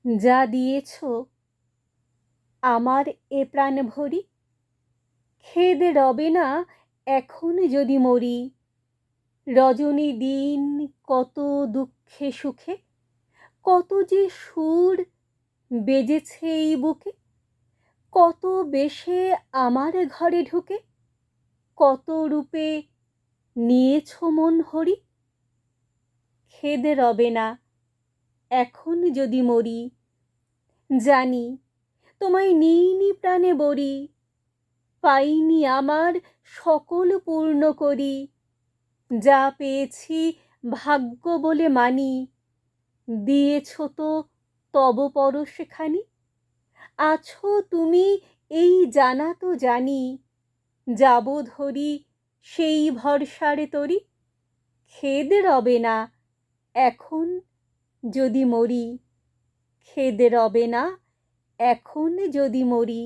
যা দিয়েছ আমার এ প্রাণ ভরি, খেদ রবে না এখন যদি মরি। রজনী দিন কত দুঃখে সুখে, কত যে সুর বেজেছে এই বুকে, কত বেশে আমার ঘরে ঢুকে, কত রূপে নিয়েছ মন হরি। খেদ রবে না এখন যদি মরি, জানি তোমায় নিইনি প্রাণে বরি। পাইনি আমার সকল পূর্ণ করি, যা পেয়েছি ভাগ্য বলে মানি। দিয়েছ তো তব পরশখানি, আছো তুমি এই জানা তো জানি। যাব ধরি সেই ভরসারে তরি, খেদ রবে না এখন যদি মরি। খেদ রবে না এখন যদি মরি।